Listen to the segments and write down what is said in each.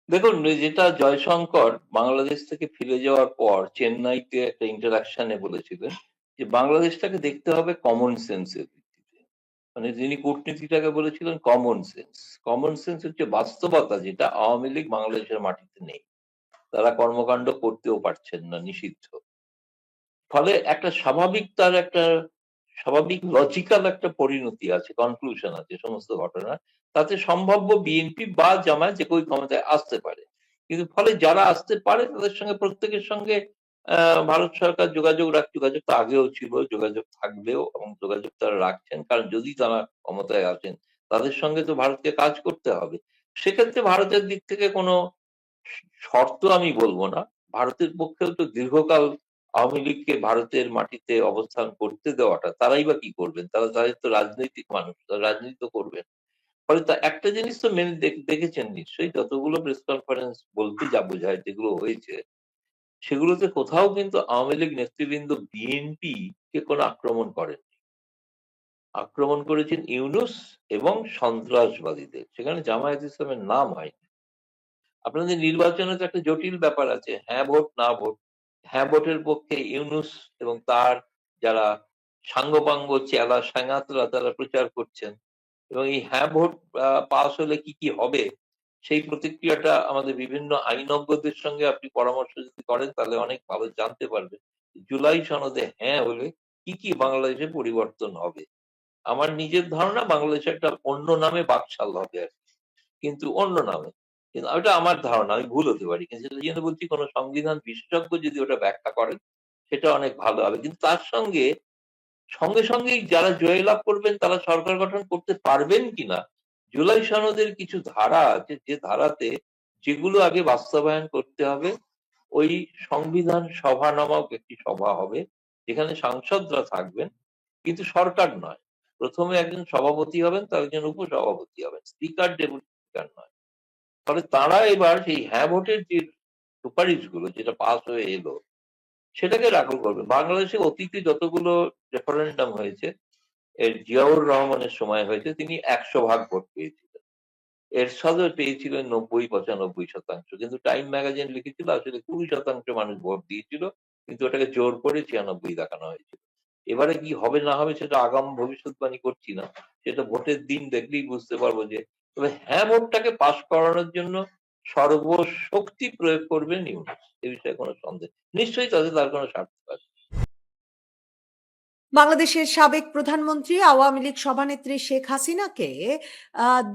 দেখুন, যেটা জয়শঙ্কর বাংলাদেশ থেকে ফিরে যাওয়ার পর চেন্নাইতে একটা ইন্টারাকশনে বলেছিলেন যে বাংলাদেশটাকে দেখতে হবে কমন সেন্সের ভিত্তিতে। মানে যিনি কূটনীতিটাকে বলেছিলেন কমন সেন্স। কমন সেন্স হচ্ছে বাস্তবতা, যেটা আওয়ামী লীগ বাংলাদেশের মাটিতে নেই। তারা কর্মকাণ্ড করতেও পারছেন না, নিষিদ্ধ। ফলে একটা স্বাভাবিক, তার একটা স্বাভাবিক লজিক্যাল একটা পরিণতি আছে, কনক্লুশন আছে সমস্ত ঘটনা। তাতে সম্ভাব্য বিএনপি বা জামায়াত যে কেউ ক্ষমতায় আসতে পারে। কিন্তু ফলে যারা আসতে পারে তাদের সঙ্গে, প্রত্যেকের সঙ্গে ভারত সরকার যোগাযোগ যোগাযোগ তো আগেও ছিল, যোগাযোগ থাকবেও, এবং যোগাযোগ তারা রাখছেন। কারণ যদি তারা ক্ষমতায় আসেন তাদের সঙ্গে তো ভারতকে কাজ করতে হবে। সেক্ষেত্রে ভারতের দিক থেকে কোনো শর্ত আমি বলবো না। ভারতের পক্ষেও তো দীর্ঘকাল আওয়ামী লীগকে ভারতের মাটিতে অবস্থান করতে দেওয়াটা, তারাই বা কি করবেন? তাদের তো রাজনৈতিক মানুষ, তারা রাজনীতি তো করবেন। ফলে তা একটা জিনিস তো মেনে দেখেছেন নিশ্চয়ই, যতগুলো প্রেস কনফারেন্স বলতে যা বোঝায় যেগুলো হয়েছে, সেগুলোতে কোথাও কিন্তু আওয়ামী লীগ নেতৃবৃন্দ বিএনপি কে কোনো আক্রমণ করেন। আক্রমণ করেছেন ইউনূস এবং সন্ত্রাসবাদীদের। সেখানে জামায়াত ইসলামের নাম হয়নি। আপনাদের নির্বাচনে তো একটা জটিল ব্যাপার আছে, হ্যাঁ ভোট না ভোট। হ্যাঁ ভোটের পক্ষে ইউনূস এবং তার যারা সাঙ্গপাঙ্গ চেলা সাঙ্গাতরা তারা প্রচার করছেন, এবং এই হ্যাঁ ভোট পাস হলে কি কি হবে সেই প্রতিক্রিয়াটা আমাদের বিভিন্ন আইনজ্ঞদের সঙ্গে আপনি পরামর্শ যদি করেন তাহলে অনেক ভালো জানতে পারবেন। জুলাই সনদে হ্যাঁ হলে কি কি বাংলাদেশে পরিবর্তন হবে। আমার নিজের ধারণা বাংলাদেশে একটা অন্য নামে বাকশাল হবে আর কি, কিন্তু অন্য নামে। কিন্তু ওটা আমার ধারণা, আমি ভুল হতে পারি, কিন্তু সেটা জন্য বলছি কোনো সংবিধান বিশেষজ্ঞ যদি ওটা ব্যাখ্যা করেন সেটা অনেক ভালো হবে। কিন্তু তার সঙ্গে সঙ্গে সঙ্গেই যারা জয়লাভ করবেন তারা সরকার গঠন করতে পারবেন কিনা, জুলাই সনদের কিছু ধারা আছে যে ধারাতে, যেগুলো আগে বাস্তবায়ন করতে হবে। ওই সংবিধান সভা নামক একটি সভা হবে যেখানে সাংসদরা থাকবেন, কিন্তু সরকার নয়। প্রথমে একজন সভাপতি হবেন, তার একজন উপসভাপতি হবেন, স্পিকার ডেপুটি স্পিকার নয়। ফলে তারা এবার সেই হ্যাঁ ভোটের যে সুপারিশগুলো যেটা পাস হয়ে এলো সেটাকে রাখল করবে। বাংলাদেশে অতীতে যতগুলো রেফারেন্ডাম হয়েছে, এর জিয়াউর রহমানের সময় হয়েছে, তিনি 100 ভাগ ভোট পেয়েছিলেন। এরশাদও পেয়েছিলেন 90-95%, কিন্তু টাইম ম্যাগাজিন লিখেছিল আসলে 20% মানুষ ভোট দিয়েছিল, কিন্তু ওটাকে জোর করে 96 দেখানো হয়েছিল। এবারে কি হবে না হবে সেটা আগাম ভবিষ্যৎবাণী করছি না, সেটা ভোটের দিন দেখলেই বুঝতে পারবো। যে তবে হ্যাঁ ভোটটাকে পাশ করানোর জন্য সর্বশক্তি প্রয়োগ করবেন ইউনূস, এ বিষয়ে কোনো সন্দেহ নিশ্চয়ই তাদের তার কোনো স্বার্থ আছে। বাংলাদেশের সাবেক প্রধানমন্ত্রী আওয়ামী লীগ সভানেত্রী শেখ হাসিনাকে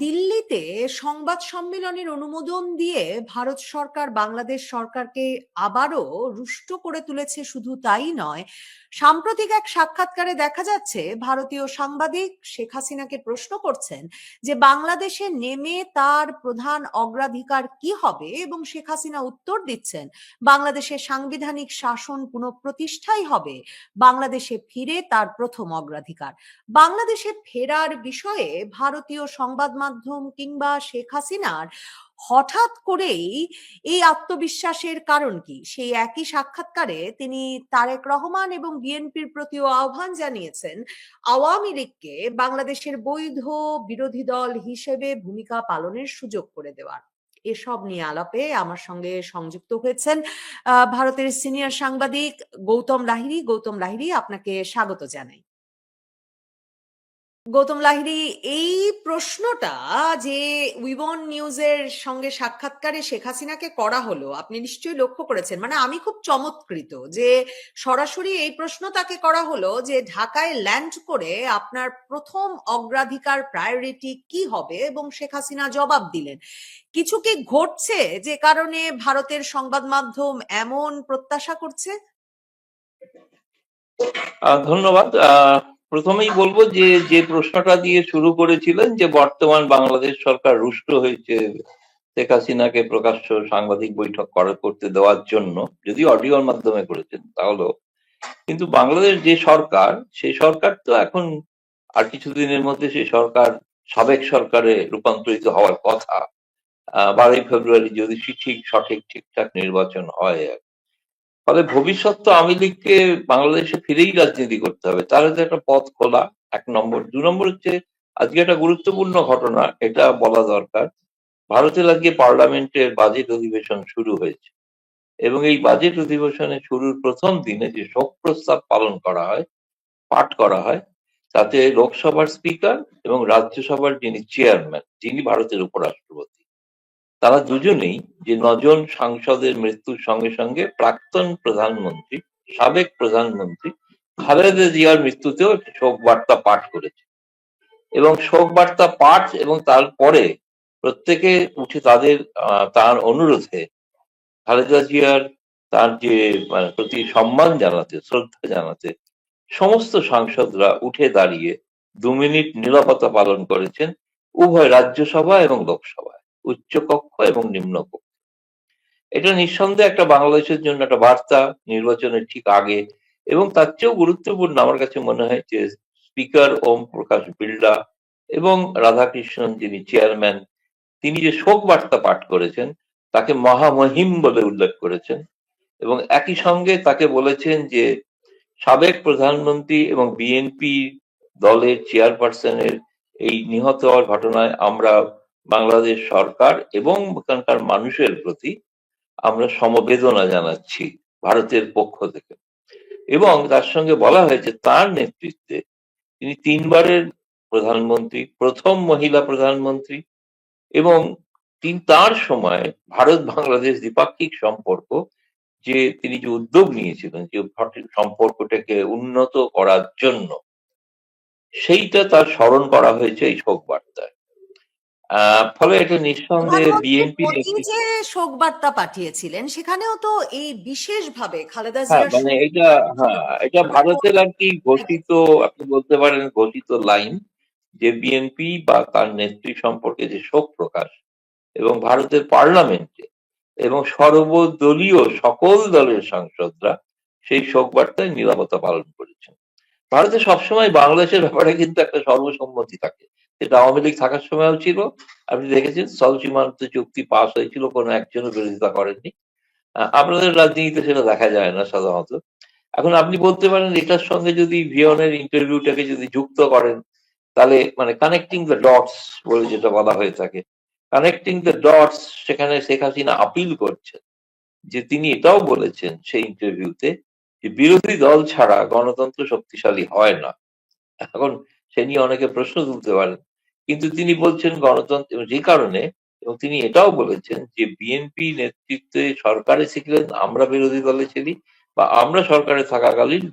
দিল্লিতে সংবাদ সম্মেলনের অনুমোদন দিয়ে ভারত সরকার বাংলাদেশ সরকারকে আবারও রুষ্ট করে তুলেছে। শুধু তাই নয়, সাম্প্রতিক এক সাক্ষাৎকারে দেখা যাচ্ছে ভারতীয় সাংবাদিক শেখ হাসিনাকে প্রশ্ন করছেন যে বাংলাদেশে নেমে তার প্রধান অগ্রাধিকার কি হবে, এবং শেখ হাসিনা উত্তর দিচ্ছেন বাংলাদেশের সাংবিধানিক শাসন পুনঃপ্রতিষ্ঠাই হবে বাংলাদেশে ফিরে তার প্রথম অগ্রাধিকার। বাংলাদেশে ফেরার বিষয়ে ভারতীয় সংবাদ মাধ্যম কিংবা শেখ হাসিনার হঠাৎ করেই এই আত্মবিশ্বাসের কারণ কি? সেই একই সাক্ষাৎকারে তিনি তারেক রহমান এবং বিএনপির প্রতিও আহ্বান জানিয়েছেন আওয়ামী লীগকে বাংলাদেশের বৈধ বিরোধী দল হিসেবে ভূমিকা পালনের সুযোগ করে দেওয়ার। এসব নিয়ে আলাপে আমার সঙ্গে সংযুক্ত হয়েছেন ভারতের সিনিয়র সাংবাদিক গৌতম লাহিড়ী। গৌতম লাহিড়ী, আপনাকে স্বাগত জানাই। গৌতম লাহিড়ী, এই প্রশ্নটা যে উইবন নিউজের সঙ্গে সাক্ষাৎকারে শেখ হাসিনাকে করা হলো, আপনি নিশ্চয়ই লক্ষ্য করেছেন। মানে আমি খুব চমৎকৃত যে সরাসরি এই প্রশ্ন তাকে করা হলো যে ঢাকায় ল্যান্ড করে আপনার প্রথম অগ্রাধিকার প্রায়োরিটি কি হবে, এবং শেখ হাসিনা জবাব দিলেন। কিছু কি ঘটছে যে কারণে ভারতের সংবাদ মাধ্যম এমন প্রত্যাশা করছে? ধন্যবাদ। প্রথমেই বলবো যে যে প্রশ্নটা দিয়ে শুরু করেছিলেন যে বর্তমান বাংলাদেশ সরকার রুষ্ট হয়েছে শেখ হাসিনাকে প্রকাশ্য সাংবাদিক বৈঠক করতে দেওয়ার জন্য, যদি অডিওর মাধ্যমে করেছেন তাহলেও, কিন্তু বাংলাদেশ যে সরকার, সেই সরকার তো এখন আর কিছুদিনের মধ্যে সেই সরকার সাবেক সরকারে রূপান্তরিত হওয়ার কথা। 12ই ফেব্রুয়ারি যদি সঠিক ঠিকঠাক নির্বাচন হয়। ফলে ভবিষ্যৎ তো আওয়ামী লীগকে বাংলাদেশে ফিরেই রাজনীতি করতে হবে, তার হচ্ছে একটা পথ খোলা। 1 নম্বর। 2 নম্বর হচ্ছে আজকে একটা গুরুত্বপূর্ণ ঘটনা, এটা বলা দরকার ভারতের আজকে পার্লামেন্টের বাজেট অধিবেশন শুরু হয়েছে এবং এই বাজেট অধিবেশনের শুরুর প্রথম দিনে যে শোক প্রস্তাব পাঠ করা হয়, তাতে লোকসভার স্পিকার এবং রাজ্যসভার যিনি চেয়ারম্যান, যিনি ভারতের উপরাষ্ট্রপতি, তারা দুজনেই যে ৯ জন সাংসদের মৃত্যুর সঙ্গে সঙ্গে প্রাক্তন প্রধানমন্ত্রী, সাবেক প্রধানমন্ত্রী খালেদা জিয়ার মৃত্যুতেও একটি শোক বার্তা পাঠ করেছে এবং শোক বার্তা পাঠ এবং তারপরে প্রত্যেকে উঠে তার অনুরোধে খালেদা জিয়ার তার যে প্রতি সম্মান জানাতে, শ্রদ্ধা জানাতে সমস্ত সাংসদরা উঠে দাঁড়িয়ে ২ মিনিট নীরবতা পালন করেছেন উভয় রাজ্যসভা এবং লোকসভায়, উচ্চকক্ষ এবং নিম্নকক্ষ। এটা নিঃসন্দেহে একটা বাংলাদেশের জন্য একটা বার্তা, নির্বাচনের ঠিক আগে। এবং তার চেয়েও গুরুত্বপূর্ণ আমার কাছে মনে হয় যে স্পিকার ওম প্রকাশ বিড়লা এবং রাধাকৃষ্ণন যিনি চেয়ারম্যান, তিনি যে শোক বার্তা পাঠ করেছেন তাকে মহামহিম বলে উল্লেখ করেছেন এবং একই সঙ্গে তাকে বলেছেন যে সাবেক প্রধানমন্ত্রী এবং বিএনপি দলের চেয়ারপারসনের এই নিহত হওয়ার ঘটনায় আমরা বাংলাদেশ সরকার এবং ওখানকার মানুষের প্রতি আমরা সমবেদনা জানাচ্ছি ভারতের পক্ষ থেকে। এবং তার সঙ্গে বলা হয়েছে তার নেতৃত্বে তিনি ৩ বারের প্রধানমন্ত্রী, প্রথম মহিলা প্রধানমন্ত্রী এবং তার সময় ভারত বাংলাদেশ দ্বিপাক্ষিক সম্পর্ক যে তিনি যে উদ্যোগ নিয়েছিলেন যে সম্পর্কটাকে উন্নত করার জন্য, সেইটা তার স্মরণ করা হয়েছে এই শোক বার্তায়। ফলে এটা নিঃসন্দেহে প্রধানমন্ত্রী বিএনপি মোদী নেতৃত্ব। যে শোক বার্তা পাঠিয়েছিলেন সেখানেও তো এই বিশেষভাবে খালেদা হ্যাঁ, জিয়ার মানে এটা, হ্যাঁ, এটা ভারতের আর কি ঘোষিত, আপনি বলতে পারেন ঘোষিত লাইন, যে বিএনপি বা তার নেত্রী সম্পর্কে যে শোক প্রকাশ এবং ভারতের পার্লামেন্টে এবং সর্বদলীয় সকল দলের সাংসদরা সেই শোক বার্তায় নীরবতা পালন করেছেন। ভারতে সবসময় বাংলাদেশের ব্যাপারে কিন্তু একটা সর্বসম্মতি থাকে, যেটা আওয়ামী লীগ থাকার সময়ও ছিল। আপনি দেখেছেন স্থল সীমান্ত চুক্তি পাস হয়েছিল, কোনো একজনও বিরোধিতা করেননি। আপনাদের রাজনীতিতে সেটা দেখা যায় না সাধারণত। এখন আপনি বলতে পারেন এটার সঙ্গে যদি ভিয়নের ইন্টারভিউটাকে যদি যুক্ত করেন, তাহলে মানে কানেক্টিং দ্য ডটস বলে যেটা বলা হয়ে থাকে, কানেক্টিং দ্য ডটস, সেখানে শেখ হাসিনা আপিল করছেন যে তিনি এটাও বলেছেন সেই ইন্টারভিউতে যে বিরোধী দল ছাড়া গণতন্ত্র শক্তিশালী হয় না। এখন সে নিয়ে অনেকে প্রশ্ন তুলতে পারেন, কিন্তু তিনি বলছেন গণতন্ত্র যে কারণে, এবং তিনি এটাও বলেছেন যে বিএনপি নেতৃত্বে সরকারে ছিলেন, আমরা বিরোধী দলে ছিলি, বা আমরা সরকারে থাকাকালীন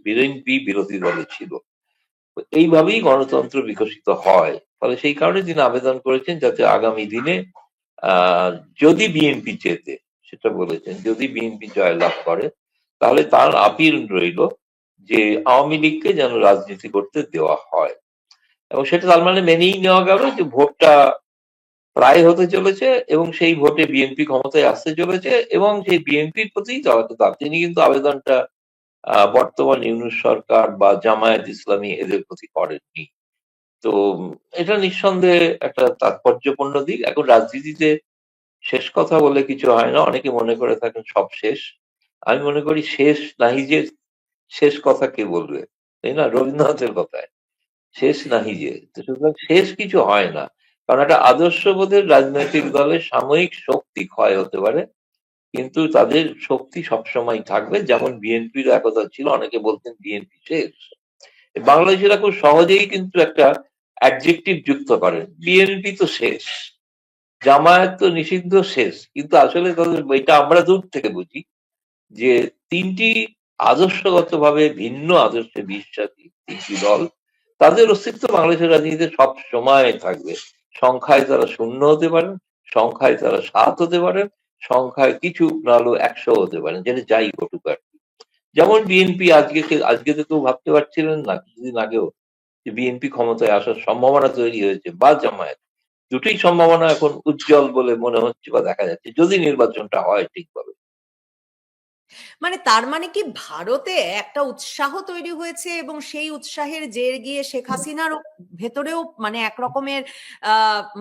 বিএনপি বিরোধী দলে ছিল। তো এইভাবেই গণতন্ত্র বিকশিত হয়। ফলে সেই কারণে তিনি আবেদন করেছেন যাতে আগামী দিনে আহ যদি বিএনপি জেতে, সেটা বলেছেন যদি বিএনপি জয়লাভ করে, তাহলে তার আপিল রইল যে আওয়ামী লীগকে যেন রাজনীতি করতে দেওয়া হয়। এবং সেটা তার মানে মেনেই নেওয়া গেল যে ভোটটা প্রায় হতে চলেছে এবং সেই ভোটে বিএনপি ক্ষমতায় আসতে চলেছে এবং সেই বিএনপির প্রতি তিনি কিন্তু আবেদনটা বর্তমান ইউনূস সরকার বা জামায়াত ইসলামী এদের প্রতি করেননি। তো এটা নিঃসন্দেহে একটা তাৎপর্যপূর্ণ দিক। এখন রাজনীতিতে শেষ কথা বলে কিছু হয় না, অনেকে মনে করে থাকেন সব শেষ। আমি মনে করি শেষ নাহি যে, শেষ কথা কে বলবে, তাই না? রবীন্দ্রনাথের কথায় শেষ নাহি যে, তো সুতরাং শেষ কিছু হয় না, কারণ একটা আদর্শবোধের রাজনৈতিক দলের সাময়িক শক্তি ক্ষয় হতে পারে, কিন্তু তাদের শক্তি সবসময় থাকবে। যেমন বিএনপির একতা ছিল, অনেকে বলতেন বিএনপি শেষ। বাংলাদেশিরা খুব সহজেই কিন্তু একটা অ্যাডজেক্টিভ যুক্ত করেন, বিএনপি তো শেষ, জামায়াত তো নিষিদ্ধ শেষ, কিন্তু আসলে তাদের এটা আমরা দূর থেকে বুঝি যে ৩টি আদর্শগতভাবে ভিন্ন আদর্শে বিশ্বাসী ৩টি দল, তাদের অস্তিত্ব বাংলাদেশের রাজনীতিতে সব সময় থাকবে। সংখ্যায় তারা ০ হতে পারেন, সংখ্যায় তারা ৭ হতে পারেন, সংখ্যায় কিছু না হলেও ১০০ হতে পারেন, যেটা যাই ঘটুক আর কি। যেমন বিএনপি আজকে তো কেউ ভাবতে পারছিলেন না কিছুদিন আগেও যে বিএনপি ক্ষমতায় আসার সম্ভাবনা তৈরি হয়েছে, বা জামায়াত। দুটোই সম্ভাবনা এখন উজ্জ্বল বলে মনে হচ্ছে বা দেখা যাচ্ছে, যদি নির্বাচনটা হয় ঠিকভাবে। মানে তার মানে কি ভারতে একটা উৎসাহ তৈরি হয়েছে এবং সেই উৎসাহের জের গিয়ে শেখ হাসিনার ভেতরেও মানে একরকমের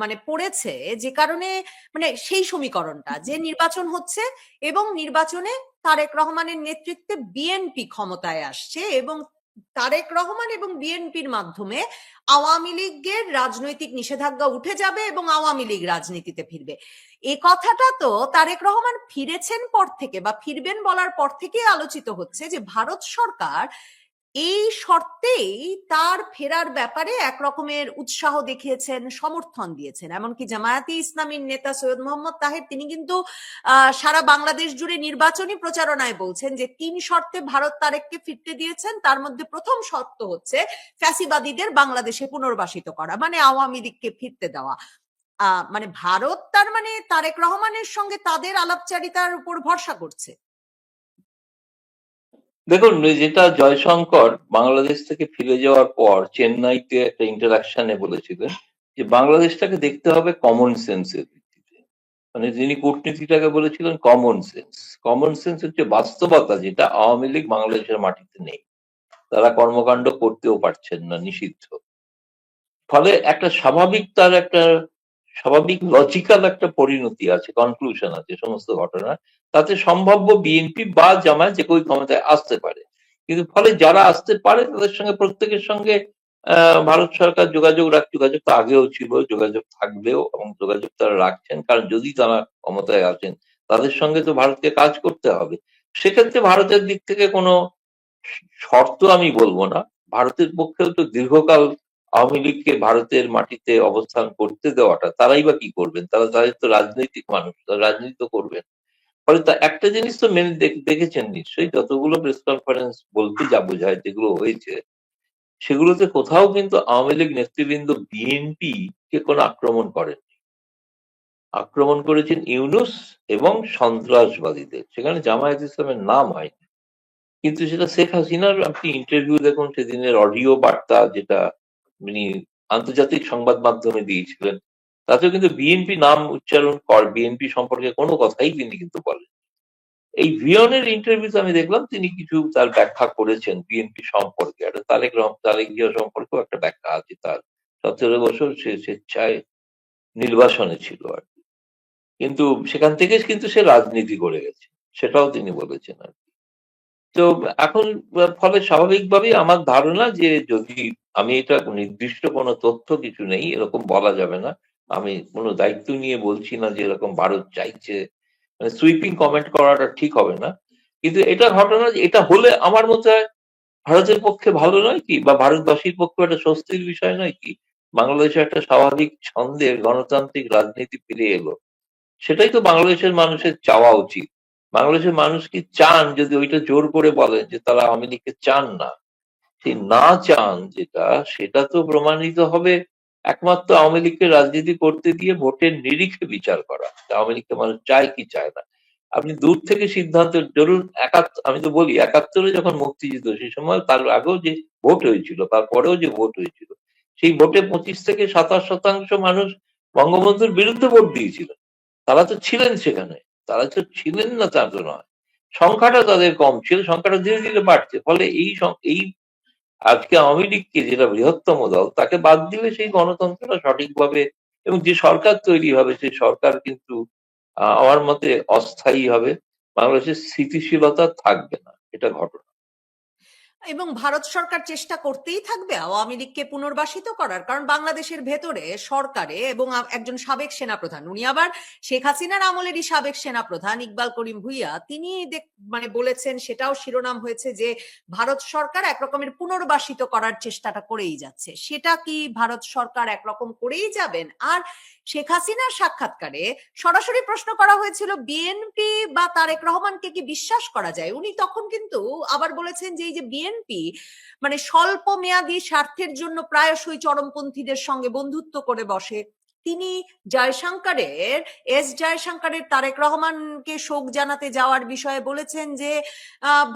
মানে পড়েছে, যে কারণে মানে সেই সমীকরণটা যে নির্বাচন হচ্ছে এবং নির্বাচনে তারেক রহমানের নেতৃত্বে বিএনপি ক্ষমতায় আসছে এবং তারেক রহমান এবং বিএনপির মাধ্যমে আওয়ামী লীগের রাজনৈতিক নিষেধাজ্ঞা উঠে যাবে এবং আওয়ামী লীগ রাজনীতিতে ফিরবে। এ কথাটা তো তারেক রহমান ফিরেছেন পর থেকে বা ফিরবেন বলার পর থেকেই আলোচিত হচ্ছে যে ভারত সরকার এই শর্তেই তার ফেরার ব্যাপারে এক রকমের উৎসাহ দেখিয়েছেন, সমর্থন দিয়েছেন। এমনকি জামায়াতে ইসলামীর নেতা সৈয়দ মোহাম্মদ তাহের তিনি কিন্তু সারা বাংলাদেশ জুড়ে নির্বাচনী প্রচারণায় বলছেন যে ৩ শর্তে ভারত তারেককে ফিরতে দিয়েছেন, তার মধ্যে প্রথম শর্ত হচ্ছে ফ্যাসিবাদীদের বাংলাদেশে পুনর্বাসিত করা, মানে আওয়ামী লীগকে ফিরতে দেওয়া। মানে ভারত তার মানে তারেক রহমানের সঙ্গে তাদের আলাপচারিতার উপর ভরসা করছে। দেখুন, যেটা জয়শঙ্কর বাংলাদেশ থেকে ফিরে যাওয়ার পর চেন্নাইতে একটা ইন্টারাকশনে বলেছিলেন যে বাংলাদেশটাকে দেখতে হবে কমন সেন্সের ভিত্তিতে। মানে যিনি কূটনীতিটাকে বলেছিলেন কমন সেন্স। কমন সেন্স হচ্ছে বাস্তবতা, যেটা আওয়ামী লীগ বাংলাদেশের মাটিতে নেই, তারা কর্মকাণ্ড করতেও পারছেন না, নিষিদ্ধ। ফলে একটা স্বাভাবিক, তার একটা স্বাভাবিক লজিক্যাল একটা পরিণতি আছে, কনক্লুশন আছে সমস্ত ঘটনার। তাতে সম্ভাব্য বিএনপি বা জামায়াত যে কেউ ক্ষমতায় আসতে পারে, কিন্তু ফলে যারা আসতে পারে তাদের সঙ্গে প্রত্যেকের সঙ্গে ভারত সরকার যোগাযোগ তো আগেও ছিল, যোগাযোগ থাকবেও, এবং যোগাযোগ তারা রাখছেন, কারণ যদি তারা ক্ষমতায় আসেন তাদের সঙ্গে তো ভারতকে কাজ করতে হবে। সেক্ষেত্রে ভারতের দিক থেকে কোনো শর্ত আমি বলবো না। ভারতের পক্ষেও তো দীর্ঘকাল আওয়ামী লীগকে ভারতের মাটিতে অবস্থান করতে দেওয়াটা, তারাই বা কি করবেন? তারা, তাদের তো রাজনৈতিক মানুষ, তারা রাজনীতি তো করবেন। ফলে তা একটা জিনিস তো মেনে দেখেছেন নিশ্চয়ই, যতগুলো প্রেস কনফারেন্স বলতে যা বোঝায় যেগুলো হয়েছে, সেগুলোতে কোথাও কিন্তু আওয়ামী লীগ নেতৃবৃন্দ বিএনপি কে কোনো আক্রমণ করেননি। আক্রমণ করেছেন ইউনূস এবং সন্ত্রাসবাদীদের, সেখানে জামায়াত ইসলামের নাম হয়নি। কিন্তু সেটা শেখ হাসিনার আপনি ইন্টারভিউ দেখুন, সেদিনের অডিও বার্তা যেটা উনি আন্তর্জাতিক সংবাদ মাধ্যমে দিয়েছিলেন, তাতেও কিন্তু বিএনপি নাম উচ্চারণ বিএনপি সম্পর্কে কোনো কথাই তিনি কিন্তু বলেন। এই ভিয়নের ইন্টারভিউতে আমি দেখলাম তিনি কিছু তার ব্যাখ্যা করেছেন বিএনপি সম্পর্কে, একটা তারেক জিয়া সম্পর্কেও একটা ব্যাখ্যা আছে তার। 17 বছর সে স্বেচ্ছায় নির্বাসনে ছিল আর কি। কিন্তু সেখান থেকে কিন্তু সে রাজনীতি করে গেছে, সেটাও তিনি বলেছেন আর কি। তো এখন ফলে স্বাভাবিকভাবেই আমার ধারণা যে, যদি আমি এটা নির্দিষ্ট কোনো তথ্য কিছু নেই, এরকম বলা যাবে না। আমি কোনো দায়িত্ব নিয়ে বলছি না যে এরকম ভারত চাইছে, মানে সুইপিং কমেন্ট করাটা ঠিক হবে না। কিন্তু এটা ঘটনা যে এটা হলে আমার মতে হয় ভারতের পক্ষে ভালো নয় কি, বা ভারতবাসীর পক্ষে একটা স্বস্তির বিষয় নয় কি? বাংলাদেশে একটা স্বাভাবিক ছন্দে গণতান্ত্রিক রাজনীতি ফিরে এলো, সেটাই তো বাংলাদেশের মানুষের চাওয়া উচিত। বাংলাদেশের মানুষ কি চান, যদি ওইটা জোর করে বলেন যে তারা আওয়ামী লীগকে চান না, সেই না চান যেটা, সেটা তো প্রমাণিত হবে একমাত্র আওয়ামী লীগকে রাজনীতি করতে দিয়ে ভোটের নিরিখে বিচার করা, আওয়ামী লীগকে মানুষ চায় কি চায় না। আপনি দূর থেকে সিদ্ধান্ত, ধরুন আমি তো বলি 71-এ যখন মুক্তিযুদ্ধ, সেই সময় তার আগেও যে ভোট হয়েছিল, তারপরেও যে ভোট হয়েছিল, সেই ভোটে 25 থেকে 27% মানুষ বঙ্গবন্ধুর বিরুদ্ধে ভোট দিয়েছিল। তারা তো ছিলেন সেখানে, তারা তো ছিলেন না তা তো নয়। সংখ্যাটা তাদের কম ছিল, সংখ্যাটা ধীরে ধীরে বাড়ছে। ফলে এই আজকে আওয়ামী লীগকে, যেটা বৃহত্তম দল, তাকে বাদ দিলে সেই গণতন্ত্রটা সঠিকভাবে, এবং যে সরকার তৈরি হবে সেই সরকার কিন্তু আমার মতে অস্থায়ী হবে, বাংলাদেশের স্থিতিশীলতা থাকবে না, এটা ঘটনা। এবং ভারত সরকার চেষ্টা করতেই থাকবে আওয়ামী লীগকে পুনর্বাসিত করার, কারণ বাংলাদেশের ভেতরে সরকারে এবং একজন সাবেক সেনাপ্রধান, উনি আবার শেখ হাসিনার আমলেরই সাবেক সেনাপ্রধান ইকবাল করিম ভুইয়া, তিনি মানে বলেছেন, সেটাও শিরোনাম হয়েছে যে ভারত সরকার একরকমের পুনর্বাসিত করার চেষ্টাটা করেই যাচ্ছে। সেটা কি ভারত সরকার একরকম করেই যাবেন? আর শেখ হাসিনার সাক্ষাৎকারে সরাসরি প্রশ্ন করা হয়েছিল বিএনপি বা তারেক রহমানকে কি বিশ্বাস করা যায়, উনি তখন কিন্তু আবার বলেছেন যে এই যে বিএনপি মানে স্বল্প মেয়াদী স্বার্থের জন্য প্রায়শই চরমপন্থীদের সঙ্গে বন্ধুত্ব করে বসে। তিনি জয়শঙ্করের তারেক রহমানকে শোক জানাতে যাওয়ার বিষয়ে বলেছেন যে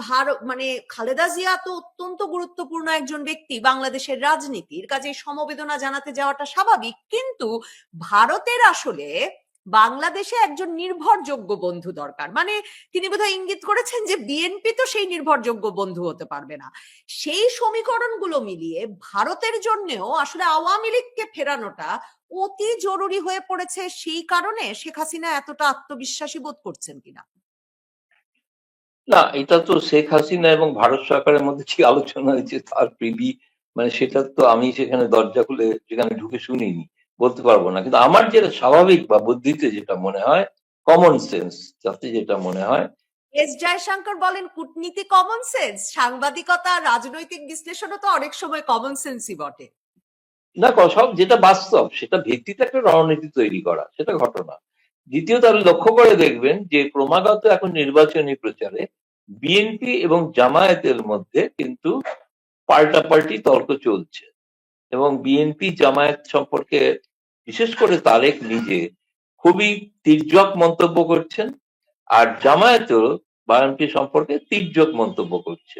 ভারত মানে খালেদা জিয়া তো অত্যন্ত গুরুত্বপূর্ণ একজন ব্যক্তি বাংলাদেশের রাজনীতির, কাজে সমবেদনা জানাতে যাওয়াটা স্বাভাবিক, কিন্তু ভারতের আসলে বাংলাদেশে একজন নির্ভরযোগ্য বন্ধু দরকার। মানে তিনি বোধহয় ইঙ্গিত করেছেন যে বিএনপি তো সেই নির্ভরযোগ্য বন্ধু হতে পারবে না। সেই সমীকরণগুলো মিলিয়ে ভারতের জন্যও আসলে আওয়ামী লীগকে ফেরানোটা অতি জরুরি হয়ে পড়েছে, সেই কারণে শেখ হাসিনা এতটা আত্মবিশ্বাসী বোধ করছেন কিনা? না, এটা তো শেখ হাসিনা এবং ভারত সরকারের মধ্যে কি আলোচনা হয়েছে তার প্রিভি, মানে সেটা তো আমি সেখানে দরজা খুলে সেখানে ঢুকে শুনিনি, বলতে পারবো না। কিন্তু আমার যেটা স্বাভাবিক বা বুদ্ধিতে যেটা মনে হয়, কমন সেন্স যাতে যেটা মনে হয়, এস জয়শঙ্কর বলেন কূটনীতি কমন সেন্স, সাংবাদিকতা রাজনৈতিক বিশ্লেষণও তো অনেক সময় কমন সেন্সই বটে। না সব যেটা বাস্তব সেটা ভিত্তিতে একটা রণনীতি তৈরি করা, সেটা ঘটনা। দ্বিতীয়ত আপনি লক্ষ্য করে দেখবেন যে ক্রমাগত এখন নির্বাচনী প্রচারে বিএনপি এবং জামায়াতের মধ্যে কিন্তু পাল্টাপাল্টি তর্ক চলছে, এবং বিএনপি জামায়াত সম্পর্কে বিশেষ করে তারেক নিজে খুবই তীর্যক মন্তব্য করছেন, আর জামায়াতও বিএনপি সম্পর্কে তীর্যক মন্তব্য করছে।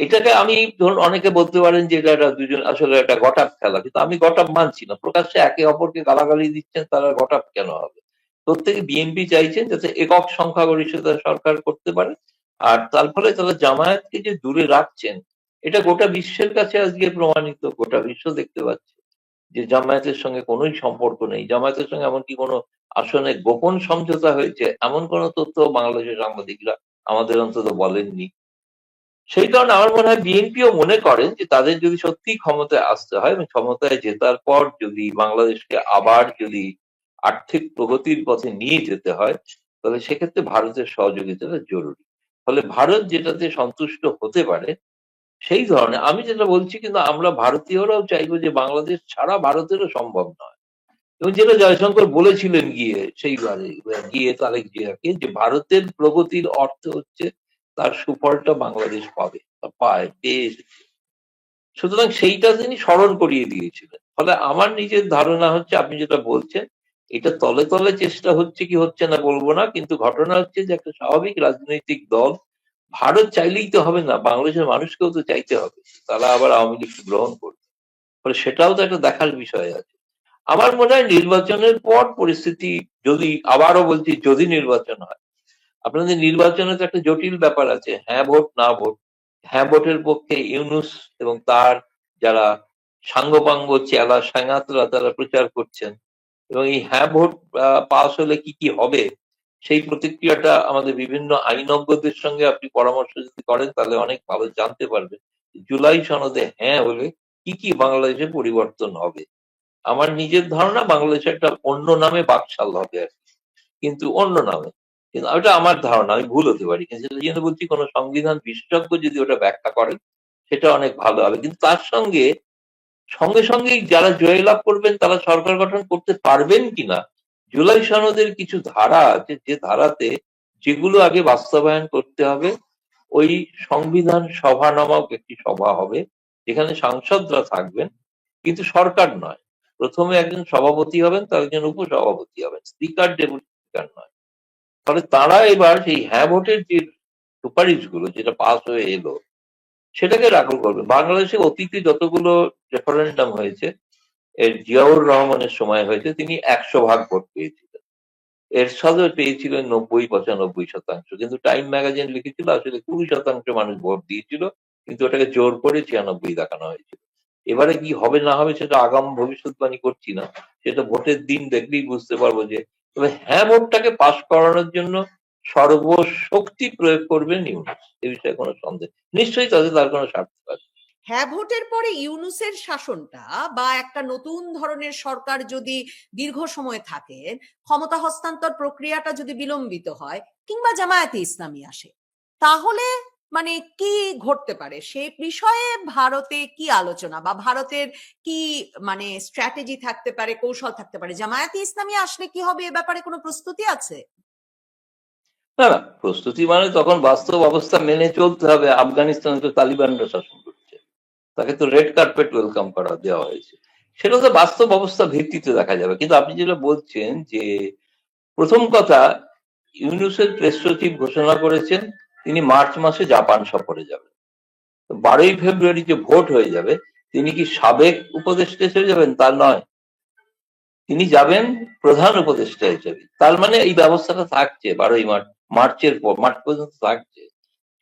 এটাকে আমি ধরুন অনেকে বলতে পারেন যে এটা একটা দুজন আসলে একটা গটাপ খেলা, কিন্তু আমি গটাপ মানছি না। প্রকাশ্যে একে অপরকে গালাগালি দিচ্ছেন, তারা গটাপ কেন হবে? প্রত্যেকে বিএনপি চাইছেন যাতে একক সংখ্যাগরিষ্ঠতার সরকার করতে পারে, আর তার ফলে তারা জামায়াতকে যে দূরে রাখছেন, এটা গোটা বিশ্বের কাছে আজকে প্রমাণিত। গোটা বিশ্ব দেখতে পাচ্ছে যে জামায়াতের সঙ্গে কোনোই সম্পর্ক নেই। জামায়াতের সঙ্গে এমনকি কোনো আসনে গোপন সমঝোতা হয়েছে এমন কোনো তথ্য বাংলাদেশের সাংবাদিকরা আমাদের অন্তত বলেননি। সেই কারণে আমার মনে হয় বিএনপিও মনে করেন যে তাদের যদি সত্যি ক্ষমতায় আসতে হয় এবং ক্ষমতায় জেতার পর যদি বাংলাদেশকে আবার যদি আর্থিক প্রগতির পথে নিয়ে যেতে হয়, তাহলে সেক্ষেত্রে ভারতের সহযোগিতাটা জরুরি। ফলে ভারত যেটাতে সন্তুষ্ট হতে পারে সেই ধরনের, আমি যেটা বলছি, কিন্তু আমরা ভারতীয়রাও চাইবো যে বাংলাদেশ ছাড়া ভারতেরও সম্ভব নয়। এবং যেটা জয়শঙ্কর বলেছিলেন গিয়ে সেইবারে গিয়ে তারেক জিয়াকে, যে ভারতের প্রগতির অর্থ হচ্ছে তার সুফলটা বাংলাদেশ পাবে বা পেয়ে এসেছে। সুতরাং সেইটা তিনি স্মরণ করিয়ে দিয়েছিলেন। ফলে আমার নিজের ধারণা হচ্ছে আপনি যেটা বলছেন, এটা তলে তলে চেষ্টা হচ্ছে কি হচ্ছে না বলবো না, কিন্তু ঘটনা হচ্ছে যে একটা স্বাভাবিক রাজনৈতিক দল, ভারত চাইলেই তো হবে না, বাংলাদেশের মানুষকেও তো চাইতে হবে তারা আবার আওয়ামী লীগ গ্রহণ করবে। ফলে সেটাও তো একটা দেখার বিষয় আছে। আমার মনে হয় নির্বাচনের পর পরিস্থিতি, যদি আবারও বলছি যদি নির্বাচন হয়, আপনাদের নির্বাচনে তো একটা জটিল ব্যাপার আছে, হ্যাঁ ভোট না ভোট। হ্যাঁ ভোটের পক্ষে ইউনূস এবং তার যারা সাঙ্গপাঙ্গ চেলা সাঙ্গাতরা তারা প্রচার করছেন, এবং এই হ্যাঁ ভোট পাস হলে কি কি হবে সেই প্রতিক্রিয়াটা আমাদের বিভিন্ন আইনজ্ঞদের সঙ্গে আপনি পরামর্শ যদি করেন তাহলে অনেক ভালো জানতে পারবেন। জুলাই সনদে হ্যাঁ হলে কি কি বাংলাদেশে পরিবর্তন হবে। আমার নিজের ধারণা বাংলাদেশে একটা অন্য নামে বাকশাল হবে আর কি, কিন্তু অন্য নামে। কিন্তু ওটা আমার ধারণা, আমি ভুল হতে পারি, কিন্তু সেটা জন্য বলছি কোনো সংবিধান বিশেষজ্ঞ যদি ওটা ব্যাখ্যা করেন সেটা অনেক ভালো হবে। কিন্তু তার সঙ্গে সঙ্গে সঙ্গেই যারা জয়লাভ করবেন তারা সরকার গঠন করতে পারবেন কিনা, জুলাই সনদের কিছু ধারা আছে যে ধারাতে যেগুলো আগে বাস্তবায়ন করতে হবে। ওই সংবিধান সভা নামক একটি সভা হবে যেখানে সাংসদরা থাকবেন, কিন্তু সরকার নয়। প্রথমে একজন সভাপতি হবেন, তার একজন উপসভাপতি হবেন, স্পিকার ডেপুটি স্পিকার নয়। ফলে তারা এবার সেই হ্যাঁ ভোটের যে সুপারিশগুলো যেটা পাস হয়ে এলো সেটাকে লাগু করবে। বাংলাদেশে অতীতে যতগুলো রেফারেন্ডাম হয়েছে, এর জিয়াউর রহমানের সময় হয়েছে, তিনি 100 ভাগ ভোট পেয়েছিলেন। এরশাদও পেয়েছিলেন 90-95%, কিন্তু টাইম ম্যাগাজিন লিখেছিল আসলে 20% মানুষ ভোট দিয়েছিল, কিন্তু ওটাকে জোর করে 96 দেখানো হয়েছিল। এবারে কি হবে না হবে সেটা আগাম ভবিষ্যৎবাণী করছি না, সেটা ভোটের দিন দেখলেই বুঝতে পারবো। যে তবে হ্যাঁ ভোটটাকে পাশ করানোর জন্য সর্বশক্তি প্রয়োগ করবেন ইউনূস, এ বিষয়ে কোনো সন্দেহ নিশ্চয়ই তার কোনো স্বার্থ আছে। হ্যাঁ ভোটের পরে ইউনূসের শাসনটা বা একটা নতুন ধরনের সরকার যদি দীর্ঘ সময় থাকে, ক্ষমতা হস্তান্তর প্রক্রিয়াটা যদি বিলম্বিত হয় কিংবা জামায়াতে ইসলামী আসে, তাহলে মানে কি ঘটতে পারে সে বিষয়ে ভারতে কি আলোচনা বা ভারতের কি মানে স্ট্র্যাটেজি থাকতে পারে, কৌশল থাকতে পারে? জামায়াতে ইসলামী আসলে কি হবে এ ব্যাপারে কোনো প্রস্তুতি আছে? না না, প্রস্তুতি মানে তখন বাস্তব অবস্থা মেনে চলতে হবে। আফগানিস্তানে তো তালিবানরা শাসন করছে, তাকে তো রেড কার্পেট ওয়েলকাম করা দেওয়া হয়েছে। সেটা তো বাস্তব অবস্থা ভিত্তিতে দেখা যাবে। কিন্তু আপনি যেটা বলছেন যে প্রথম কথা, ইউনূসের প্রেস সচিব ঘোষণা করেছেন তিনি মার্চ মাসে জাপান সফরে যাবেন। 12ই ফেব্রুয়ারি যে ভোট হয়ে যাবে, তিনি কি সাবেক উপদেষ্টা হিসেবে যাবেন তা নয়, তিনি যাবেন প্রধান উপদেষ্টা হিসেবে। তার মানে এই ব্যবস্থাটা থাকছে 12ই মার্চ, মার্চের পর মার্চ পর্যন্ত থাকছে,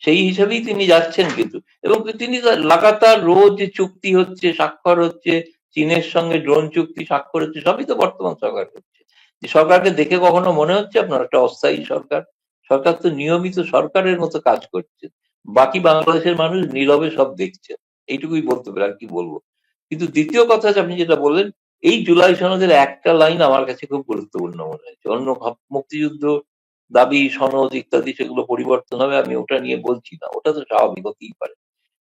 সেই হিসেবেই তিনি যাচ্ছেন। কিন্তু এবং তিনি লাগাতার রোজ যে চুক্তি হচ্ছে, স্বাক্ষর হচ্ছে, চীনের সঙ্গে ড্রোন চুক্তি স্বাক্ষর হচ্ছে, সবই তো বর্তমান সরকার করছে। যে সরকারকে দেখে কখনো মনে হচ্ছে আপনার একটা অস্থায়ী সরকার? সরকার তো নিয়মিত সরকারের মতো কাজ করছে, বাকি বাংলাদেশের মানুষ নীরবে সব দেখছেন। এইটুকুই বলতে পারি, আর কি বলবো। কিন্তু দ্বিতীয় কথা যে আপনি যেটা বললেন, এই জুলাই সনদের একটা লাইন আমার কাছে খুব গুরুত্বপূর্ণ মনে হয়েছে। অন্য মুক্তিযুদ্ধ দাবি সনদ ইত্যাদি সেগুলো পরিবর্তন হবে, আমি ওটা নিয়ে বলছি না, ওটা তো স্বাভাবিক হতেই পারে।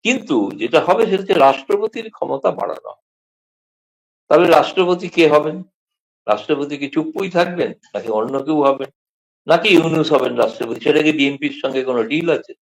কিন্তু যেটা হবে সেটা হচ্ছে রাষ্ট্রপতির ক্ষমতা বাড়ানো হবে। তাহলে রাষ্ট্রপতি কে হবেন? রাষ্ট্রপতি কি চুপ্পুই থাকবেন, নাকি অন্য কেউ হবেন, নাকি ইউনূস হবেন রাষ্ট্রপতি? সেটা কি বিএনপির সঙ্গে কোনো ডিল আছে?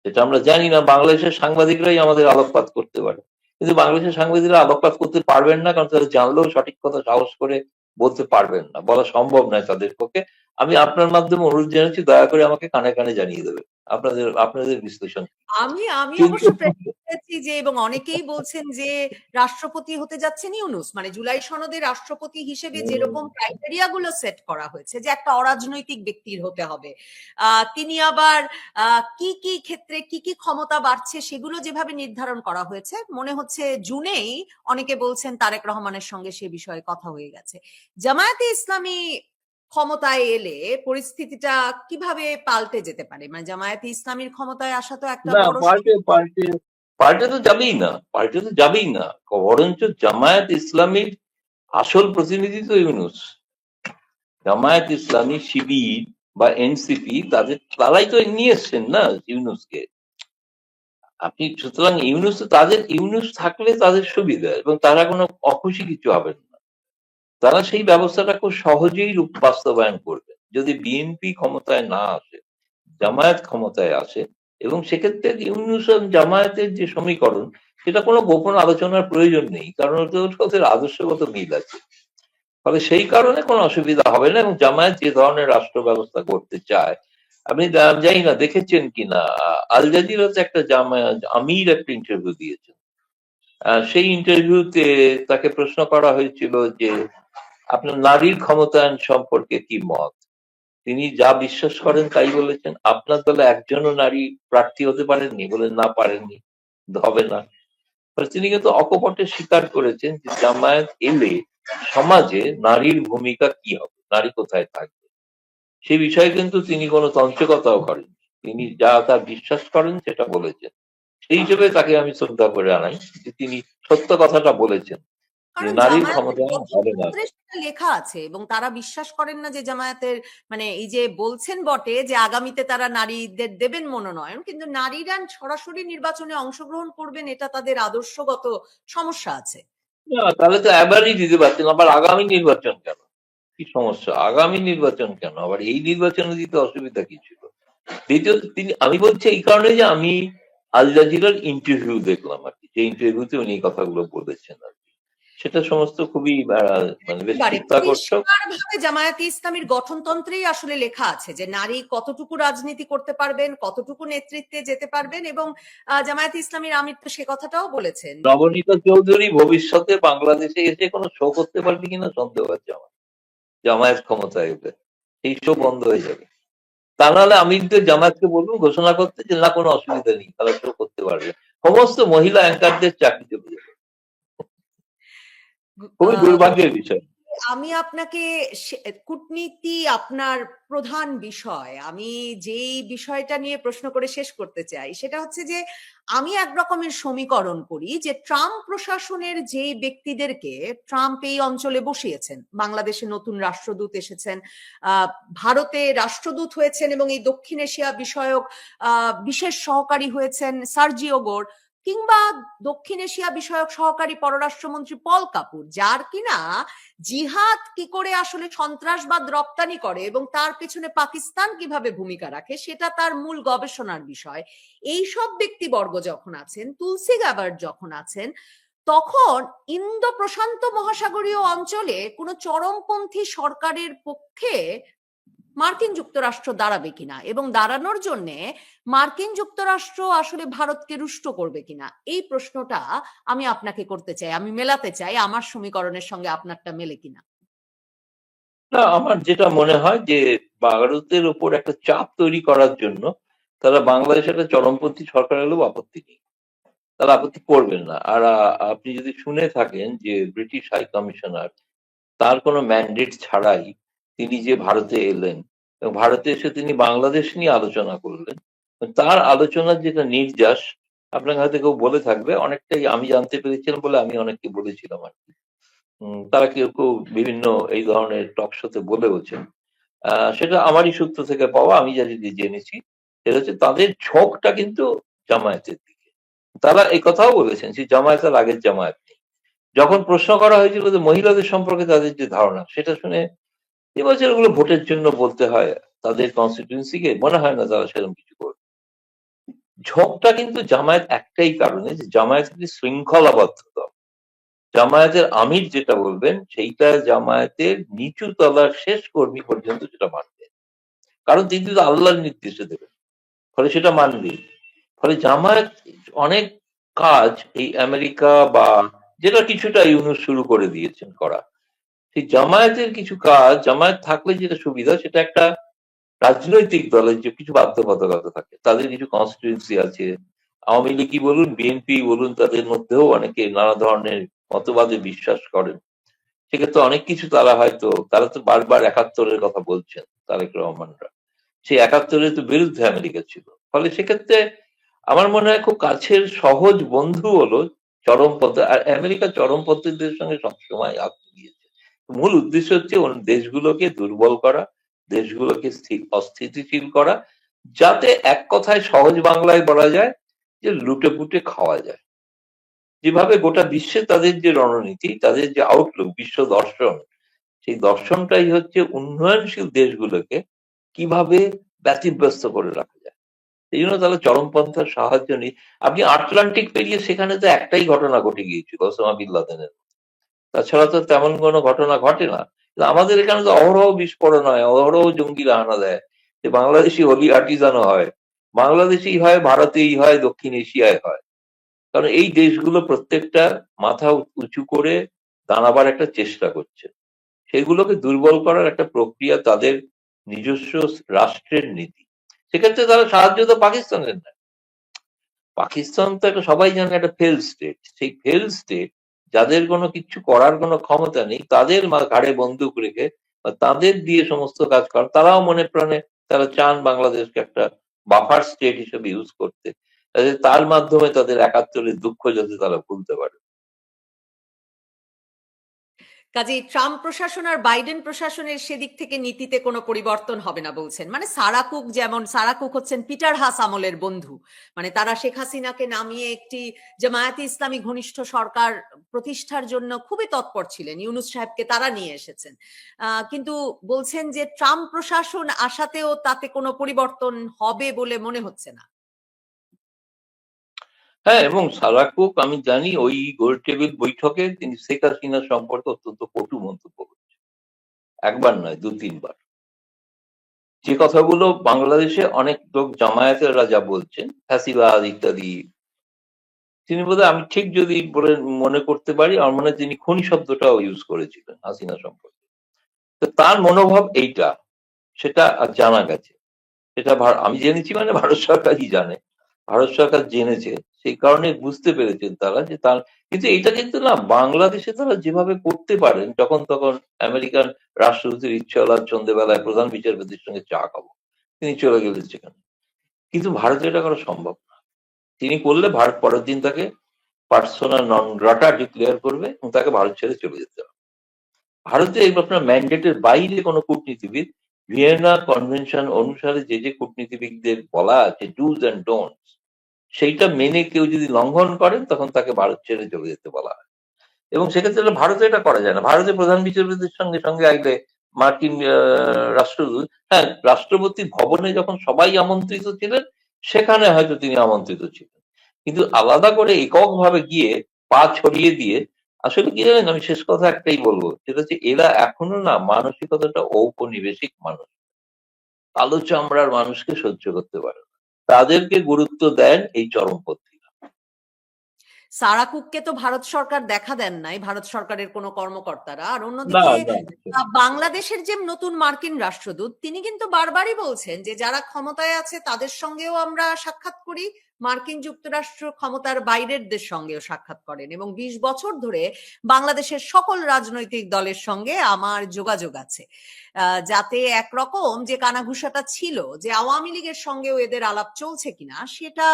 সেটা আমরা জানি না। বাংলাদেশের সাংবাদিকরাই আমাদের আলোকপাত করতে পারে, কিন্তু বাংলাদেশের সাংবাদিকরা আলোকপাত করতে পারবেন না, কারণ তারা জানলেও সঠিক কথা সাহস করে বলতে পারবেন না, বলা সম্ভব নয় তাদের পক্ষে। আমি আপনার মাধ্যমে অনুরোধ জানাচ্ছি, দয়া করে আমাকে কানে কানে জানিয়ে দেবেন আপনাদের আপনাদের বিশ্লেষণ। আমি কিন্তু অবশ্য প্রেক্ষিত হয়েছি যে, এবং অনেকেই বলছেন যে রাষ্ট্রপতি হতে যাচ্ছেন ইউনূস, মানে জুলাই সনদে রাষ্ট্রপতি হিসেবে যেরকম ক্রাইটেরিয়া গুলো সেট করা হয়েছে যে একটা অরাজনৈতিক ব্যক্তির হতে হবে, তিনি আবার কি কি ক্ষেত্রে কি কি ক্ষমতা বাড়ছে সেগুলো যেভাবে নির্ধারণ করা হয়েছে, মনে হচ্ছে জুনেই অনেকে বলছেন তারেক রহমানের সঙ্গে সে বিষয়ে কথা হয়ে গেছে। জামায়াতে ইসলামী ক্ষমতায় এলে পরিস্থিতিটা কিভাবে পাল্টে যেতে পারে? মানে জামায়াতে ইসলামীর ক্ষমতায় আসা তো একটা না, বড় পাল্টে তো যাবেই না, পাল্টে তো যাবেই না। বরঞ্চ জামায়াত ইসলামীর আসল প্রতিনিধি তো ইউনূস। জামায়াত ইসলামী, শিবির বা এনসিপি, তারাই তো নিয়ে এসছেন না ইউনূসকে। আপনি সুতরাং ইউনূস থাকলে তাদের সুবিধা, এবং তারা কোনো অখুশি কিছু হবেন না। তারা সেই ব্যবস্থাটা খুব সহজেই বাস্তবায়ন করবে যদি বিএনপি ক্ষমতায় না আসে, জামায়াত ক্ষমতায় আসে। এবং সেক্ষেত্রে ইউনূস এবং জামায়াতের যে সমীকরণ, সেটা কোনো গোপন আলোচনার প্রয়োজন নেই, কারণ ওদের আদর্শগত মিল আছে। ফলে সেই কারণে কোনো অসুবিধা হবে না। এবং জামায়াত যে ধরনের রাষ্ট্র ব্যবস্থা করতে চায়, আপনি জানি না দেখেছেন কিনা, আল জাজিরাতে একটা আমির একটা ইন্টারভিউ দিয়েছেন। সেই ইন্টারভিউতে তাকে প্রশ্ন করা হয়েছিল যে আপনার নারীর ক্ষমতায়ন সম্পর্কে কি মত। তিনি যা বিশ্বাস করেন তাই বলেছেন। আপনার দলে একজনও নারী প্রার্থী হতে পারেননি, বলে না পারেননি, হবে না। তিনি কিন্তু অকপটে স্বীকার করেছেন যে জামায়াত এলে সমাজে নারীর ভূমিকা কি হবে, নারী কোথায় থাকবে, সে বিষয়ে কিন্তু তিনি কোনো তঞ্চকতাও করেন। তিনি যা তা বিশ্বাস করেন সেটা বলেছেন। সেই হিসেবে তাকে আমি শ্রদ্ধা করে আনাই যে তিনি সত্য কথাটা বলেছেন, যে কারণ নারীর জামায়াতের ক্ষমতায়ন হবে না। গঠনতন্ত্রে সেটা লেখা আছে এবং তারা বিশ্বাস করেন না যে জামায়াতের, মানে এই যে বলছেন বটে যে আগামীতে তারা নারীদের দেবেন মনোনয়ন, কিন্তু নারীরা সরাসরি নির্বাচনে অংশগ্রহণ করবেন এটা তাদের আদর্শগত সমস্যা আছে। না, তাহলে তো এবারই দিতে পারতেন, আবার আগামী নির্বাচন কেন? কি সমস্যা? আগামী নির্বাচন কেন? আবার এই নির্বাচনে দিতে অসুবিধা কি ছিল? দ্বিতীয়ত আমি বলছি এই কারণে যে আমি আল জাজিরার ইন্টারভিউ দেখলাম আর কি, যে ইন্টারভিউতে উনি এই কথাগুলো বলেছেন আর কি। সেটা সমস্ত খুবই মানে বেশ একেবারে চিত্তাকর্ষক। পরিষ্কারভাবে জামায়াতে ইসলামীর গঠনতন্ত্রেই আসলে লেখা আছে যে নারী কতটুকু রাজনীতি করতে পারবেন, কতটুকু নেতৃত্বে যেতে পারবেন, এবং জামায়াতে ইসলামীর আমির তো সে কথাটাও বলেছেন। নবনীতা চৌধুরী ভবিষ্যতে বাংলাদেশে এসে কোনো শো করতে পারবে কিনা সন্দেহ আছে আমার। জামায়াত ক্ষমতায় এলে সেই শো বন্ধ হয়ে যাবে। তা নাহলে আমি তো জামায়াতকে বলবো ঘোষণা করতে যে না, কোনো অসুবিধা নেই, তারা শো করতে পারবে। সমস্ত মহিলা অ্যাঙ্কারদের চাকরি চলে যাবে। খুবই আহ দুর্ভাগ্যের বিষয়। আমি আপনাকে কূটনীতি আপনার প্রধান বিষয়, আমি যেই বিষয়টা নিয়ে প্রশ্ন করে শেষ করতে চাই সেটা হচ্ছে যে আমি এক রকমের সমীকরণ করি যে ট্রাম্প প্রশাসনের যে ব্যক্তিদেরকে ট্রাম্প এই অঞ্চলে বসিয়েছেন, বাংলাদেশে নতুন রাষ্ট্রদূত এসেছেন, ভারতে রাষ্ট্রদূত হয়েছেন এবং এই দক্ষিণ এশিয়া বিষয়ক বিশেষ সহকারী হয়েছেন সার্জিও গোর, কিংবা দক্ষিণ এশিয়া বিষয়ক সহকারী পররাষ্ট্রমন্ত্রী পল কাপুর, যার কিনা জিহাদ কি করে আসলে সন্ত্রাসবাদ রপ্তানি করে এবং তার পেছনে পাকিস্তান কিভাবে ভূমিকা রাখে সেটা তার মূল গবেষণার বিষয়। এই সব ব্যক্তিবর্গ যখন আছেন, তুলসী গাবার্ড যখন আছেন, তখন ইন্দো প্রশান্ত মহাসাগরীয় অঞ্চলে কোনো চরমপন্থী সরকারের পক্ষে মার্কিন যুক্তরাষ্ট্র দাঁড়াবে কিনা এবং দাঁড়ানোর জন্য মার্কিন যুক্তরাষ্ট্র আসলে ভারতকে রুষ্ট করবে কিনা, এই প্রশ্নটা আমি আপনাকে করতে চাই। আমি মেলাতে চাই আমার সমীকরণের সঙ্গে আপনারটা মেলে কিনা। না, আমার যেটা মনে হয় যে ভারতের উপর একটা চাপ তৈরি করার জন্য তারা বাংলাদেশে একটা চরমপন্থী সরকার এলেও আপত্তি নেই, তারা আপত্তি করবেন না। আর আপনি যদি শুনে থাকেন যে ব্রিটিশ হাই কমিশনার তার কোনো ম্যান্ডেট ছাড়াই তিনি যে ভারতে এলেন, এবং ভারতে এসে তিনি বাংলাদেশ নিয়ে আলোচনা করলেন। তার আলোচনার যেটা নির্যাস আপনাকে হয়তো কেউ বলে থাকবে, অনেকটাই আমি জানতে পেরেছিলাম বলে আমি অনেককে বলেছিলাম আর কি। তারা কেউ কেউ বিভিন্ন এই ধরনের টক শোতে বলেওছেন। সেটা আমারই সূত্র থেকে পাওয়া, আমি যা যদি জেনেছি সেটা হচ্ছে তাদের ঝোঁকটা কিন্তু জামায়াতের দিকে। তারা এই কথাও বলেছেন যে জামায়াতের আগের জামায়াত নেই। যখন প্রশ্ন করা হয়েছিল যে মহিলাদের সম্পর্কে তাদের যে ধারণা, সেটা শুনে এবছর ওগুলো ভোটের জন্য বলতে হয়, তাদের কনস্টিটিউয়েন্সিকে মনে হয় না তারা সেরকম কিছু করবে। ঝোঁকটা কিন্তু জামায়াত একটাই কারণে, যে জামায়াত একটি শৃঙ্খলাবদ্ধ দল। জামায়াতের আমির যেটা বলবেন সেইটা জামায়াতের নিচু তলার শেষ কর্মী পর্যন্ত সেটা মানবে, কারণ তিনি তো আল্লাহর নির্দেশে দেবেন, ফলে সেটা মানবেই। ফলে জামায়াত অনেক কাজ এই আমেরিকা বা যেটা কিছুটা ইউনুস শুরু করে দিয়েছেন করা, সেই জামায়াতের কিছু কাজ জামায়াত থাকলে যেটা সুবিধা, সেটা একটা রাজনৈতিক দলের যে কিছু বাধ্যবাধকতা থাকে, তাদের কিছু কনস্টিটিউয়েন্সি আছে। আওয়ামী লীগই বলুন, বিএনপি বলুন, তাদের মধ্যেও অনেকে নানা ধরনের মতবাদে বিশ্বাস করেন। সেক্ষেত্রে অনেক কিছু তারা তো বারবার ৭১-এর কথা বলছেন তারেক রহমানরা। সেই ৭১-এর তো বিরুদ্ধে আমেরিকা ছিল। ফলে সেক্ষেত্রে আমার মনে হয় খুব কাছের সহজ বন্ধু হলো চরমপন্থী, আর আমেরিকা চরমপন্থীদের সঙ্গে সবসময় আঁকড়ে গিয়েছে। মূল উদ্দেশ্য হচ্ছে অন্য দেশগুলোকে দুর্বল করা, দেশগুলোকে অস্থিতিশীল করা, যাতে এক কথায় সহজ বাংলায় বলা যায় যে লুটে পুটে খাওয়া যায়। যেভাবে গোটা বিশ্বে তাদের যে রণনীতি, তাদের যে আউটলুক, বিশ্ব দর্শন, সেই দর্শনটাই হচ্ছে উন্নয়নশীল দেশগুলোকে কিভাবে ব্যতিব্যস্ত করে রাখা যায়। এই জন্য তারা চরমপন্থার সাহায্য নিয়ে, আপনি আটলান্টিক পেরিয়ে সেখানে তো একটাই ঘটনা ঘটে গিয়েছিল, ওসামা বিন লাদেনের। তাছাড়া তো তেমন কোনো ঘটনা ঘটে না। কিন্তু আমাদের এখানে তো অহরহ বিস্ফোরণ হয়, অহরহ জঙ্গিরা হানা দেয়, যে বাংলাদেশি অলি আর্টিজানও হয়, বাংলাদেশেই হয়, ভারতেই হয়, দক্ষিণ এশিয়ায় হয়। কারণ এই দেশগুলো প্রত্যেকটা মাথা উঁচু করে দাঁড়াবার একটা চেষ্টা করছে। সেগুলোকে দুর্বল করার একটা প্রক্রিয়া তাদের নিজস্ব রাষ্ট্রের নীতি। সেক্ষেত্রে তারা সাহায্য তো পাকিস্তানের না। পাকিস্তান তো একটা সবাই জানে একটা ফেল স্টেট। সেই ফেল স্টেট যাদের কোনো কিছু করার কোনো ক্ষমতা নেই, তাদের ঘাড়ে বন্দুক রেখে বা তাদের দিয়ে সমস্ত কাজ করা, তারাও মনে প্রাণে তারা চান বাংলাদেশকে একটা বাফার স্টেট হিসেবে ইউজ করতে, যাতে তার মাধ্যমে তাদের ৭১-এর দুঃখ যাতে তারা ভুলতে পারে। কাজেই ট্রাম্প প্রশাসন আর বাইডেন প্রশাসনের সেদিক থেকে নীতিতে কোনো পরিবর্তন হবে না বলছেন। মানে সারা কুক হচ্ছেন পিটার হাস আমলের বন্ধু। মানে তারা শেখ হাসিনাকে নামিয়ে একটি জামায়াতে ইসলামী ঘনিষ্ঠ সরকার প্রতিষ্ঠার জন্য খুবই তৎপর ছিলেন। ইউনুস সাহেবকে তারা নিয়ে এসেছেন। কিন্তু বলছেন যে ট্রাম্প প্রশাসন আসাতেও তাতে কোনো পরিবর্তন হবে বলে মনে হচ্ছে না। হ্যাঁ, এবং সারা কুক আমি জানি ওই গোল টেবিল বৈঠকে তিনি শেখ হাসিনা সম্পর্কে অত্যন্ত কটু মন্তব্য করেছেন। একবার নয়, ২-৩ বার। যে কথাগুলো বাংলাদেশে অনেক লোক জামায়াতের রাজা বলছেন, ফ্যাসিবাদ ইত্যাদি, তিনি বোধহয়, আমি ঠিক যদি বলে মনে করতে পারি, আমার মনে হয় তিনি খুনি শব্দটাও ইউজ করেছিলেন হাসিনা সম্পর্কে। তো তার মনোভাব এইটা, সেটা জানা গেছে। সেটা আমি জেনেছি মানে ভারত সরকারই জানে, ভারত সরকার জেনেছে, সেই কারণে বুঝতে পেরেছেন তারা যে তার, কিন্তু এটা কিন্তু না বাংলাদেশে তারা যেভাবে করতে পারেন, যখন তখন আমেরিকান রাষ্ট্রপতির ইচ্ছা হলো সন্ধ্যেবেলায় প্রধান বিচারপতির সঙ্গে চা খাবো, তিনি চলে গেলেন সেখানে। কিন্তু ভারতে এটা করা সম্ভব না। তিনি করলে ভারত পরের দিন তাকে পার্সোনা নন গ্রাটা ডিক্লেয়ার করবে এবং তাকে ভারত ছেড়ে চলে যেতে হবে। ভারতে আপনার ম্যান্ডেটের বাইরে কোনো কূটনীতিবিদ, ভিয়েনা কনভেনশন অনুসারে যে যে কূটনীতিবিদদের বলা আছে ডুজ অ্যান্ড ডোন্টস, সেইটা মেনে কেউ যদি লঙ্ঘন করেন তখন তাকে ভারত ছেড়ে চলে যেতে বলা হয়। এবং সেক্ষেত্রে ভারতে এটা করা যায় না। ভারতে প্রধান বিচারপতির সঙ্গে সঙ্গে আইলে মার্কিন রাষ্ট্রদূত, হ্যাঁ, রাষ্ট্রপতি ভবনে যখন সবাই আমন্ত্রিত ছিলেন সেখানে হয়তো তিনি আমন্ত্রিত ছিলেন, কিন্তু আলাদা করে এককভাবে গিয়ে পা ছড়িয়ে দিয়ে, আসলে কি জানেন, আমি শেষ কথা একটাই বলবো, সেটা হচ্ছে এরা এখনো না মানসিকতাটা ঔপনিবেশিক মানুষ, কালো চামড়ার মানুষকে সহ্য করতে পারে না। তাদেরকে গুরুত্ব দেন এই চরমপন্থীরা। সারা কুককে তো ভারত সরকার দেখা দেন নাই, ভারত সরকারের কোনো কর্মকর্তারা। আর না অন্যদিকে না বাংলাদেশের যে নতুন মার্কিন রাষ্ট্রদূত, তিনি কিন্তু বারবারই বলছেন যে যারা ক্ষমতায় আছে তাদের সঙ্গেও আমরা সাক্ষাৎ করি, মার্কিন যুক্তরাষ্ট্র ক্ষমতার বাইরের দেশ সঙ্গেও সাক্ষাৎ করেন, এবং 20 বছর ধরে বাংলাদেশের সকল রাজনৈতিক দলের সঙ্গে আমার যোগাযোগ আছে। যাতে একরকম যে কানাঘুষাটা ছিল যে আওয়ামী লীগের সঙ্গেও এদের আলাপ চলছে কিনা, সেটা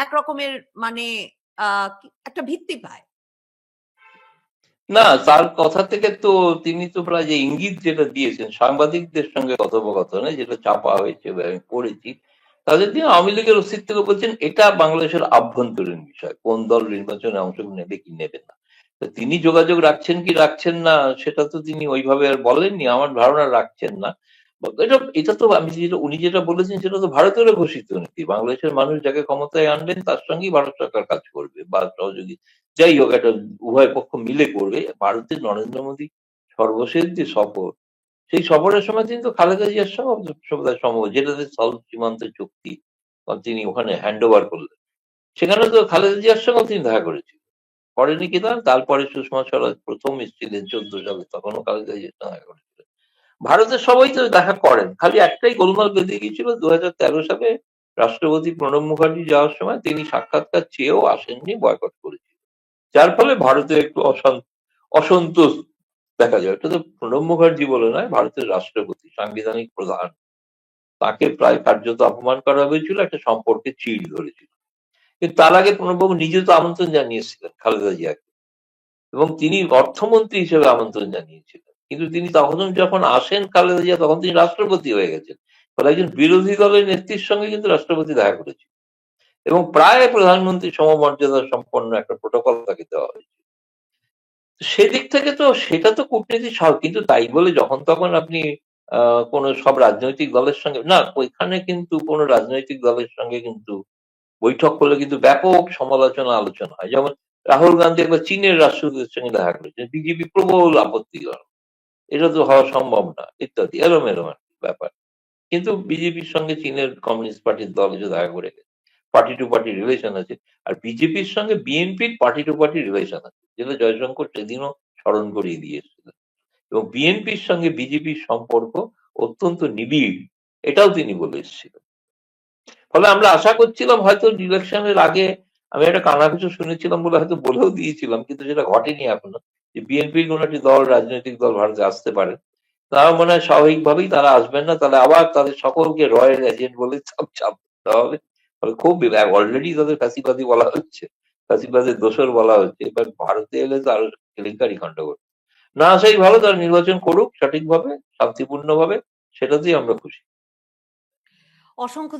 একরকমের মানে একটা ভিত্তি পায়। না, তার কথা থেকে তো তিনি তো প্রায় যে ইঙ্গিত যেটা দিয়েছেন সাংবাদিকদের সঙ্গে কথোপকথনে, যেটা চাপা হয়েছে বা আমি পড়েছি, তাদের দিয়ে আওয়ামী লীগের অস্তিত্বকে বলছেন এটা বাংলাদেশের আভ্যন্তরীণ বিষয়, কোন দল নির্বাচনে অংশ নেবে কি নেবে না। তো তিনি যোগাযোগ রাখছেন কি রাখছেন না সেটা তো তিনি ওইভাবে আর বলেননি, আমার ধারণা রাখছেন না। এটা এটা তো আমি যেটা উনি যেটা বলেছেন সেটা তো ভারতেরও ঘোষিত নীতি, বাংলাদেশের মানুষ যাকে ক্ষমতায় আনবেন তার সঙ্গেই ভারত সরকার কাজ করবে বা সহযোগী যাই হোক একটা উভয় পক্ষ মিলে করবে। ভারতের নরেন্দ্র মোদী সর্বশেষ যে সফর, সেই সফরের সময় কিন্তু খালেদা জিয়ার সঙ্গে সম্ভব যেটাতে স্থল সীমান্ত চুক্তি তিনি ওখানে হ্যান্ড ওভার করলেন, সেখানে তো খালেদা জিয়ার সঙ্গেও তিনি দেখা করেছিলেন। করেনি কি না, তারপরে সুষমা স্বরাজ প্রথম এসেছিলেন 14 সালে, তখনও খালেদা জিয়ার সঙ্গে দেখা করেছিলেন। ভারতের সবাই তো দেখা করেন, খালি একটাই গোলমাল বেঁধে গিয়েছিল 2013 সালে রাষ্ট্রপতি প্রণব মুখার্জি যাওয়ার সময় তিনি সাক্ষাৎকার চেয়েও আসেননি, বয়কট করেছিলেন, যার ফলে ভারতে একটু অসন্তোষ দেখা যায়। এটা তো প্রণব মুখার্জি বলে নয়, ভারতের রাষ্ট্রপতি সাংবিধানিক প্রধান, তাকে প্রায় কার্যত অপমান করা হয়েছিল, একটা সম্পর্কে চিড় ধরেছিল। কিন্তু তার আগে প্রণববাবু নিজে তো আমন্ত্রণ জানিয়েছিলেন খালেদা জিয়াকে, এবং তিনি অর্থমন্ত্রী হিসেবে আমন্ত্রণ জানিয়েছিলেন, কিন্তু তিনি তখন যখন আসেন খালেদা জিয়া তখন তিনি রাষ্ট্রপতি হয়ে গেছেন, ফলে একজন বিরোধী দলের নেত্রীর সঙ্গে কিন্তু রাষ্ট্রপতি দেখা করেছিল, এবং প্রায় প্রধানমন্ত্রী সমমর্যাদা সম্পন্ন একটা প্রোটোকল তাকে দেওয়া হয়েছে। সেদিক থেকে তো সেটা তো কূটনীতি কিন্তু তাই বলে যখন তখন আপনি কোন সব রাজনৈতিক দলের সঙ্গে না, ওইখানে কিন্তু কোন রাজনৈতিক দলের সঙ্গে কিন্তু বৈঠক করলে কিন্তু ব্যাপক সমালোচনা আলোচনা হয়। যেমন রাহুল গান্ধী একবার চীনের রাষ্ট্রদূতের সঙ্গে দেখা করেছেন, বিজেপি প্রবল আপত্তি করে, এটা তো হওয়া সম্ভব না ইত্যাদি এলোমেলো একটা ব্যাপার। কিন্তু বিজেপির সঙ্গে চীনের কমিউনিস্ট পার্টির দল এসে দেখা করে গেছে, পার্টি টু পার্টি রিলেশন আছে। আর বিজেপির সঙ্গে বিএনপির পার্টি টু পার্টি রিলেশন আছে, যেটা জয়শঙ্কর সেদিনও স্মরণ করিয়ে দিয়ে এসেছিলেন, এবং বিএনপির সঙ্গে বিজেপির সম্পর্ক অত্যন্ত নিবিড়, এটাও তিনি বলে এসেছিলেন। ফলে আমরা আশা করছিলাম হয়তো ইলেকশনের আগে, আমি একটা কানাঘুষো শুনেছিলাম বলে হয়তো বলেও দিয়েছিলাম, কিন্তু সেটা ঘটেনি এখনো, যে বিএনপির কোন একটি দল, রাজনৈতিক দল ভারতে আসতে পারে। তারা মনে হয় স্বাভাবিকভাবেই তারা আসবেন না, তাহলে আবার তাদের সকলকে রয়্যাল এজেন্ট বলে চাপ দিতে হবে। ফলে খুব অলরেডি তাদের ফ্যাসিবাদী বলা হচ্ছে, ফ্যাসিবাদের দোসর বলা হচ্ছে, এবার ভারতে এলে তো আরো কেলেঙ্কারি কাণ্ড করবে। না আসাই ভালো, তারা নির্বাচন করুক সঠিকভাবে শান্তিপূর্ণভাবে, সেটাতেই আমরা খুশি। অসংখ্য